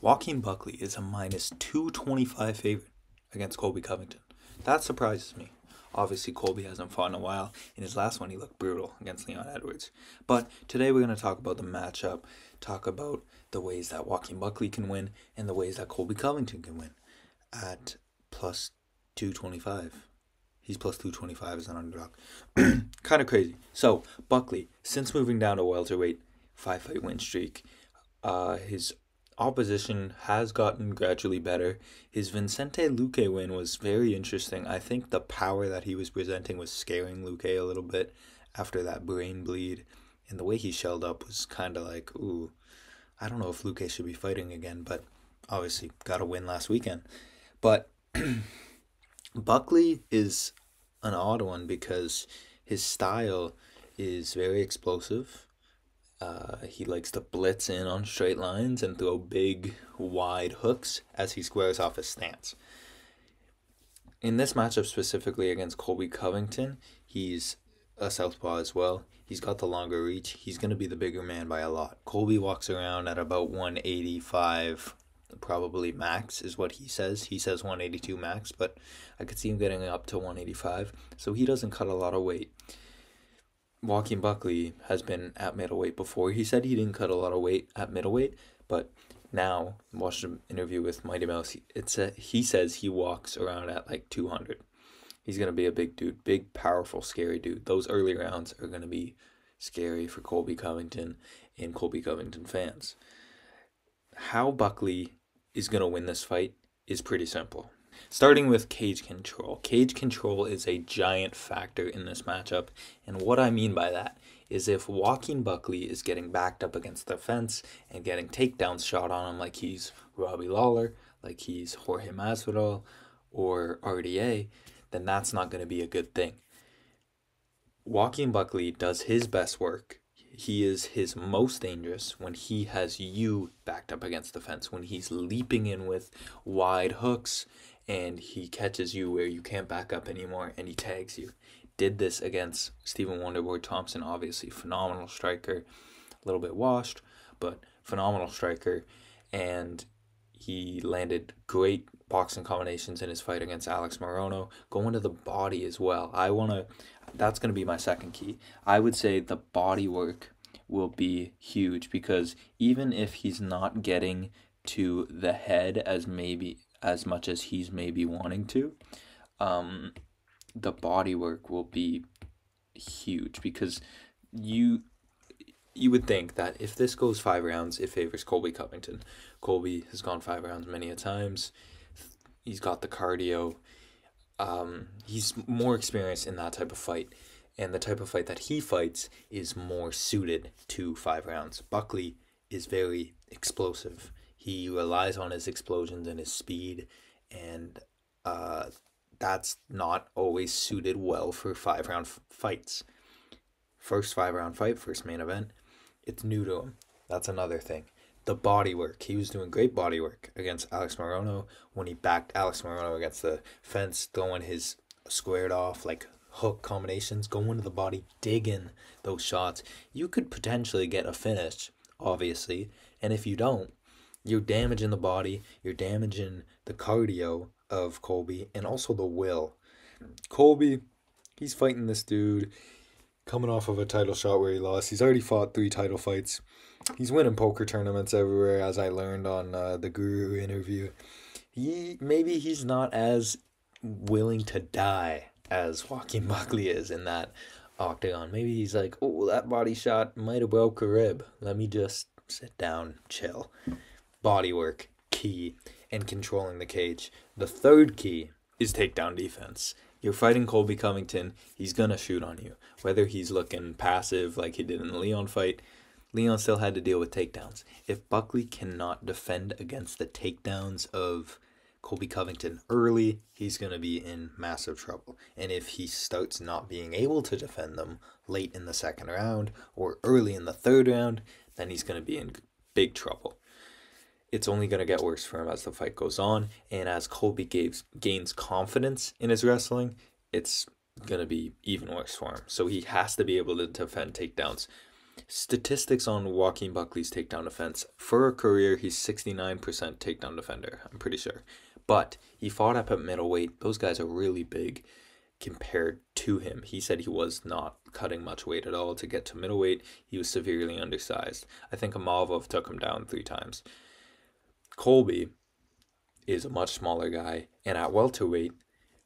Joaquin Buckley is a minus 225 favorite against Colby Covington. That surprises me. Obviously, Colby hasn't fought in a while. In his last one, he looked brutal against Leon Edwards. But today we're going to talk about the matchup, talk about the ways that Joaquin Buckley can win, and the ways that Colby Covington can win at plus 225. He's plus 225 as an underdog. Kind of crazy. So, Buckley, since moving down to welterweight, 5-fight win streak, his opposition has gotten gradually better. His Vicente Luque win was very interesting. I think the power that he was presenting was scaring Luque a little bit after that brain bleed. And the way he shelled up was kind of like, ooh, I don't know if Luque should be fighting again, but obviously got a win last weekend. But Buckley is an odd one because his style is very explosive. He likes to blitz in on straight lines and throw big, wide hooks as he squares off his stance. In this matchup specifically against Colby Covington, he's a southpaw as well. He's got the longer reach. He's going to be the bigger man by a lot. Colby walks around at about 185, probably max is what he says. He says 182 max, but I could see him getting up to 185, so he doesn't cut a lot of weight. Joaquin Buckley has been at middleweight before. He said he didn't cut a lot of weight at middleweight, but now, watched an interview with Mighty Mouse, he says he walks around at like 200. He's going to be a big dude, big, powerful, scary dude. Those early rounds are going to be scary for Colby Covington and Colby Covington fans. How Buckley is going to win this fight is pretty simple. Starting with cage control. Cage control is a giant factor in this matchup, and what I mean by that is if Joaquin Buckley is getting backed up against the fence and getting takedowns shot on him like he's Robbie Lawler, like he's Jorge Masvidal or RDA, then that's not going to be a good thing. Joaquin Buckley does his best work. He is his most dangerous when he has you backed up against the fence, when he's leaping in with wide hooks and he catches you where you can't back up anymore and he tags you. Did this against Stephen Wonderboy Thompson, obviously phenomenal striker, a little bit washed, but phenomenal striker, and he landed great boxing combinations in his fight against Alex Morono, going to the body as well. That's going to be my second key. I would say the body work will be huge because even if he's not getting to the head as much as he's maybe wanting to, the body work will be huge because you would think that if this goes 5 rounds, it favors Colby Covington. Colby has gone 5 rounds many a times. He's got the cardio. He's more experienced in that type of fight. And the type of fight that he fights is more suited to 5 rounds. Buckley is very explosive. He relies on his explosions and his speed. And that's not always suited well for 5-round fights. First 5-round fight, first main event, it's new to him. That's another thing. The body work. He was doing great body work against Alex Morono when he backed Alex Morono against the fence, throwing his squared off, like hook combinations, going to the body, digging those shots. You could potentially get a finish, obviously, and if you don't, you're damaging the body, you're damaging the cardio of Colby, and also the will. Colby, he's fighting this dude coming off of a title shot where he lost. He's already fought 3 title fights. He's winning poker tournaments everywhere, as I learned on the Guru interview. Maybe he's not as willing to die as Joaquin Buckley is in that octagon. Maybe he's like, oh, that body shot might have broke a rib. Let me just sit down, chill. Body work, key, and controlling the cage. The third key is takedown defense. You're fighting Colby Covington, he's going to shoot on you. Whether he's looking passive like he did in the Leon fight, Leon still had to deal with takedowns. If Buckley cannot defend against the takedowns of Colby Covington early, he's going to be in massive trouble. And if he starts not being able to defend them late in the second round or early in the third round, then he's going to be in big trouble. It's only going to get worse for him as the fight goes on, and as Colby gains confidence in his wrestling, it's going to be even worse for him. So he has to be able to defend takedowns. Statistics on Joaquin Buckley's takedown defense. For a career, he's 69% takedown defender, I'm pretty sure. But he fought up at middleweight. Those guys are really big compared to him. He said he was not cutting much weight at all to get to middleweight. He was severely undersized. I think Amavov took him down 3 times. Colby is a much smaller guy, and at welterweight,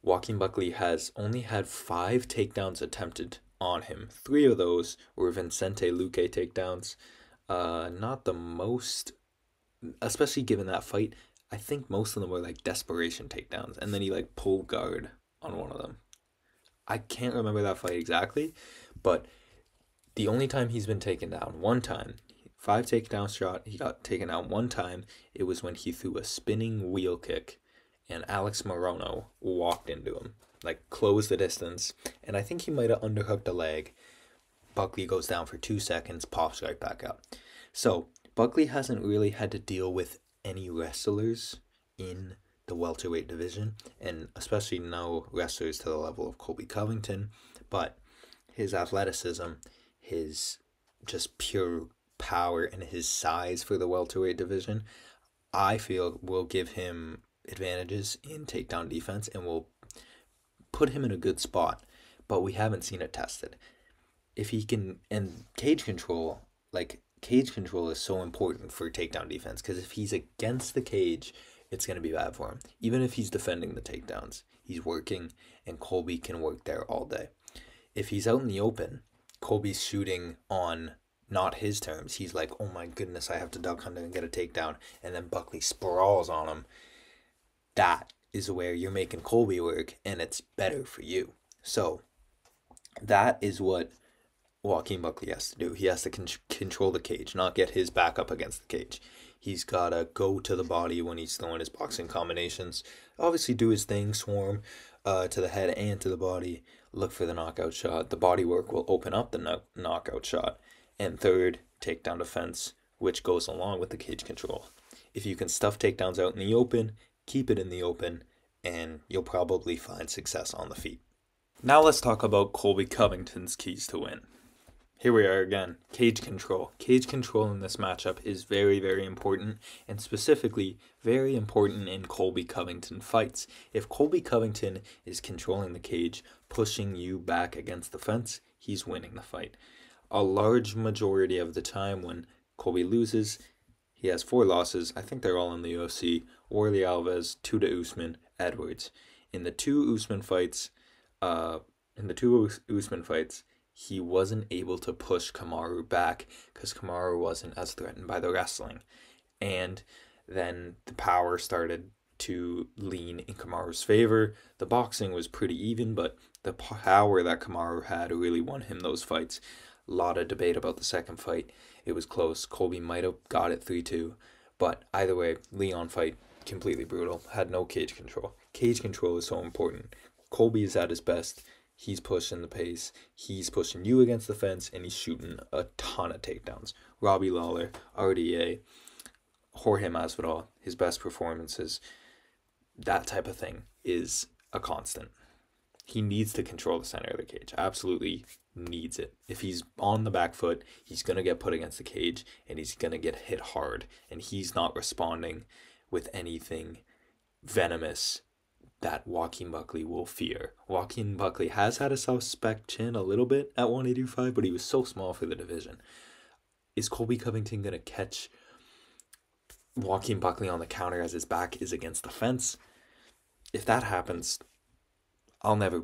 Joaquin Buckley has only had 5 takedowns attempted on him. 3 of those were Vicente Luque takedowns. Not the most, especially given that fight. I think most of them were like desperation takedowns, and then he like pulled guard on one of them. I can't remember that fight exactly, but the only time he's been taken down, one time, 5 takedown shot, he got taken down one time. It was when he threw a spinning wheel kick, and Alex Morono walked into him, like closed the distance, and I think he might have underhooked a leg. Buckley goes down for 2 seconds, pops right back up. So Buckley hasn't really had to deal with any wrestlers in the welterweight division, and especially no wrestlers to the level of Colby Covington, but his athleticism, his just pure power, and his size for the welterweight division, I feel will give him advantages in takedown defense and will put him in a good spot, but we haven't seen it tested. If he can, and cage control is so important for takedown defense, because if he's against the cage, it's going to be bad for him. Even if he's defending the takedowns, he's working, and Colby can work there all day. If he's out in the open, Colby's shooting on not his terms. He's like, oh my goodness, I have to duck under and get a takedown, and then Buckley sprawls on him. That is where you're making Colby work, and it's better for you. So that is what Joaquin Buckley has to do. He has to control the cage, not get his back up against the cage. He's got to go to the body when he's throwing his boxing combinations. Obviously do his thing, swarm to the head and to the body. Look for the knockout shot. The body work will open up the knockout shot. And third, takedown defense, which goes along with the cage control. If you can stuff takedowns out in the open, keep it in the open, and you'll probably find success on the feet. Now let's talk about Colby Covington's keys to win. Here we are again, cage control. Cage control in this matchup is very, very important, and specifically very important in Colby Covington fights. If Colby Covington is controlling the cage, pushing you back against the fence, he's winning the fight. A large majority of the time when Colby loses, he has 4 losses. I think they're all in the UFC. Warley Alves, 2 to Usman, Edwards. In the two Usman fights, he wasn't able to push Kamaru back because Kamaru wasn't as threatened by the wrestling. And then the power started to lean in Kamaru's favor. The boxing was pretty even, but the power that Kamaru had really won him those fights. A lot of debate about the second fight. It was close. Colby might have got it 3-2. But either way, Leon fight, completely brutal. Had no cage control. Cage control is so important. Colby is at his best. He's pushing the pace. He's pushing you against the fence, and he's shooting a ton of takedowns. Robbie Lawler, RDA, Jorge Masvidal, his best performances, that type of thing is a constant. He needs to control the center of the cage. Absolutely needs it. If he's on the back foot, he's going to get put against the cage, and he's going to get hit hard, and he's not responding with anything venomous that Joaquin Buckley will fear. Joaquin Buckley has had a suspect chin a little bit at 185, but he was so small for the division. Is Colby Covington going to catch Joaquin Buckley on the counter as his back is against the fence? If that happens, I'll never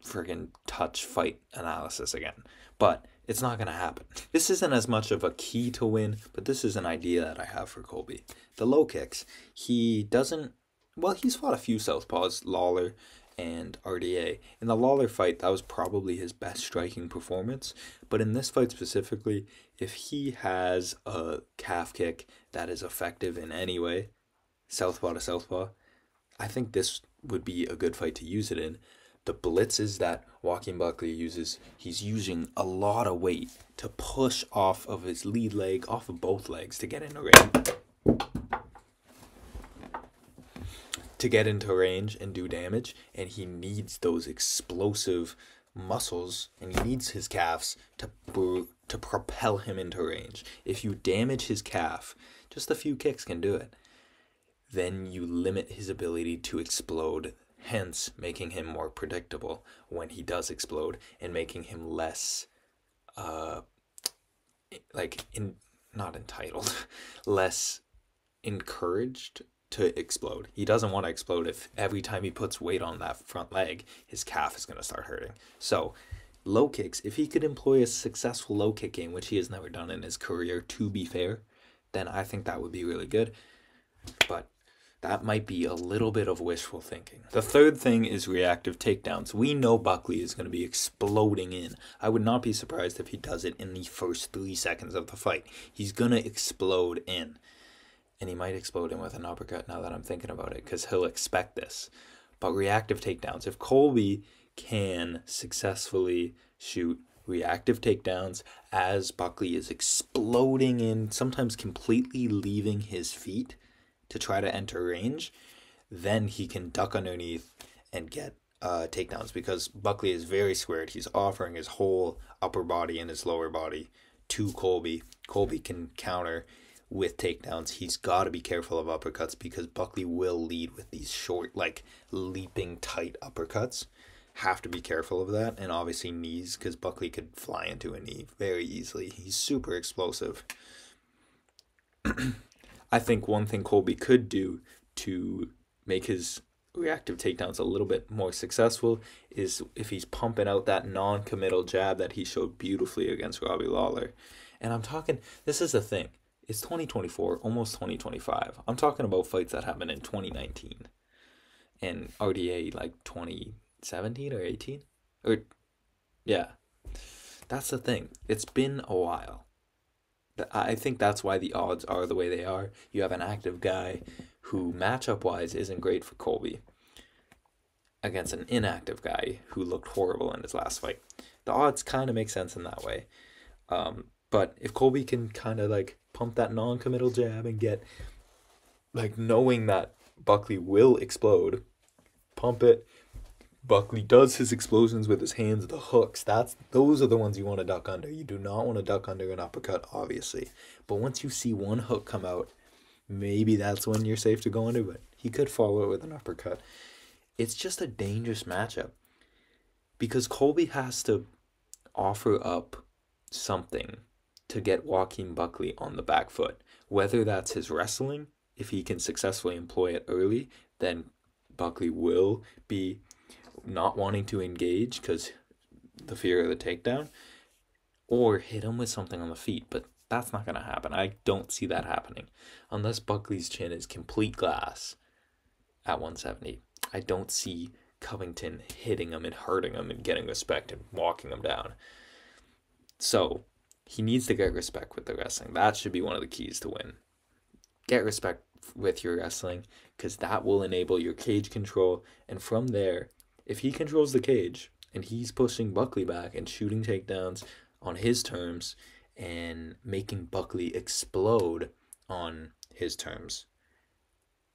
friggin' touch fight analysis again. But it's not going to happen. This isn't as much of a key to win, but this is an idea that I have for Colby. The low kicks, he's fought a few southpaws, Lawler and RDA. In the Lawler fight, that was probably his best striking performance. But in this fight specifically, if he has a calf kick that is effective in any way, southpaw to southpaw, I think this would be a good fight to use it in. The blitzes that Joaquin Buckley uses, he's using a lot of weight to push off of his lead leg, off of both legs to get into range. And do damage, and he needs those explosive muscles, and he needs his calves to to propel him into range. If you damage his calf, just a few kicks can do it, then you limit his ability to explode, hence making him more predictable when he does explode and making him less not entitled, less encouraged to explode. He doesn't want to explode if every time he puts weight on that front leg, his calf is going to start hurting. So low kicks, if he could employ a successful low kick game, which he has never done in his career, to be fair, then I think that would be really good. But that might be a little bit of wishful thinking. The third thing is reactive takedowns. We know Buckley is going to be exploding in. I would not be surprised if he does it in the first 3 seconds of the fight. He's going to explode in. And he might explode in with an uppercut now that I'm thinking about it, because he'll expect this. But reactive takedowns. If Colby can successfully shoot reactive takedowns as Buckley is exploding in, sometimes completely leaving his feet to try to enter range, then he can duck underneath and get takedowns, because Buckley is very squared. He's offering his whole upper body and his lower body to Colby. Colby can counter with takedowns. He's got to be careful of uppercuts, because Buckley will lead with these short, like leaping tight uppercuts. Have to be careful of that. And obviously knees, because Buckley could fly into a knee very easily. He's super explosive. I think one thing Colby could do to make his reactive takedowns a little bit more successful is if he's pumping out that non-committal jab that he showed beautifully against Robbie Lawler. And I'm talking, this is the thing, it's 2024, almost 2025. I'm talking about fights that happened in 2019 and RDA like 2017 or 18. Or, yeah, that's the thing. It's been a while. I think that's why the odds are the way they are. You have an active guy who matchup-wise isn't great for Colby against an inactive guy who looked horrible in his last fight. The odds kind of make sense in that way. But if Colby can kind of like pump that non-committal jab and get, like, knowing that Buckley will explode, pump it, Buckley does his explosions with his hands, the hooks. Those are the ones you want to duck under. You do not want to duck under an uppercut, obviously. But once you see one hook come out, maybe that's when you're safe to go under. But he could follow it with an uppercut. It's just a dangerous matchup, because Colby has to offer up something to get Joaquin Buckley on the back foot. Whether that's his wrestling, if he can successfully employ it early, then Buckley will be not wanting to engage because the fear of the takedown, or hit him with something on the feet. But that's not going to happen. I don't see that happening unless Buckley's chin is complete glass at 170. I don't see Covington hitting him and hurting him and getting respect and walking him down. So he needs to get respect with the wrestling. That should be one of the keys to win. Get respect with your wrestling, because that will enable your cage control. And from there, if he controls the cage and he's pushing Buckley back and shooting takedowns on his terms and making Buckley explode on his terms,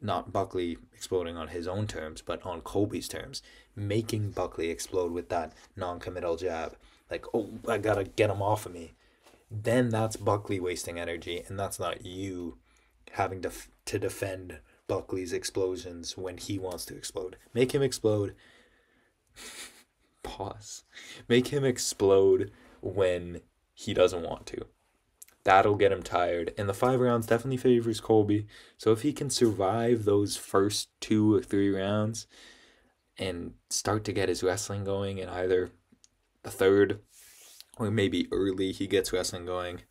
not Buckley exploding on his own terms, but on Colby's terms, making Buckley explode with that non-committal jab, like, oh, I gotta get him off of me, then that's Buckley wasting energy, and that's not you having to defend Buckley's explosions when he wants to explode. Make him explode. Pause. Make him explode when he doesn't want to. That'll get him tired. And the 5 rounds definitely favors Colby. So if he can survive those first 2 or 3 rounds and start to get his wrestling going in either the third or maybe early he gets wrestling going,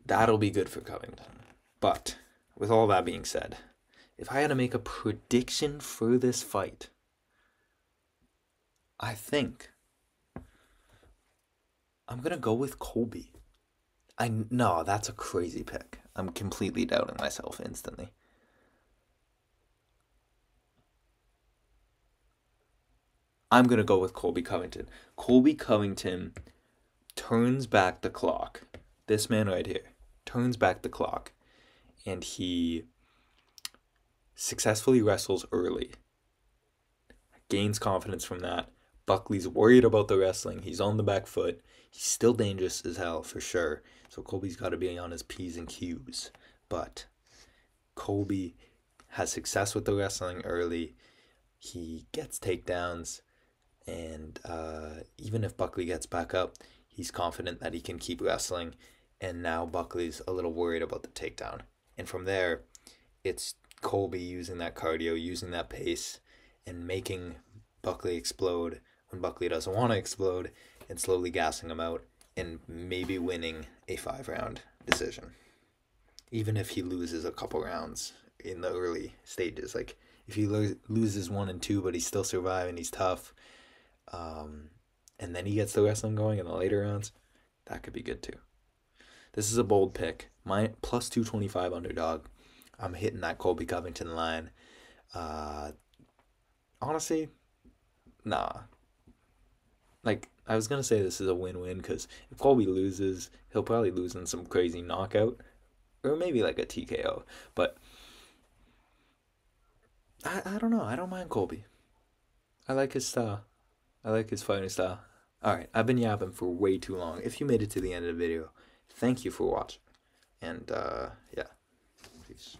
that'll be good for Covington. But with all that being said, if I had to make a prediction for this fight, I think I'm going to go with Colby. No, that's a crazy pick. I'm completely doubting myself instantly. I'm going to go with Colby Covington. Colby Covington turns back the clock. This man right here turns back the clock, and he successfully wrestles early, gains confidence from that, Buckley's worried about the wrestling. He's on the back foot. He's still dangerous as hell, for sure. So Colby's got to be on his P's and Q's. But Colby has success with the wrestling early. He gets takedowns. And even if Buckley gets back up, he's confident that he can keep wrestling. And now Buckley's a little worried about the takedown. And from there, it's Colby using that cardio, using that pace, and making Buckley explode when Buckley doesn't want to explode, and slowly gassing him out, and maybe winning a 5-round decision. Even if he loses a couple rounds in the early stages. Like, if he loses 1 and 2, but he's still surviving, he's tough, and then he gets the wrestling going in the later rounds, that could be good too. This is a bold pick. My plus 225 underdog. I'm hitting that Colby Covington line. Honestly, nah. Like, I was going to say this is a win-win, because if Colby loses, he'll probably lose in some crazy knockout, or maybe like a TKO. But I don't know. I don't mind Colby. I like his style. I like his fighting style. Alright, I've been yapping for way too long. If you made it to the end of the video, thank you for watching. And, yeah. Peace.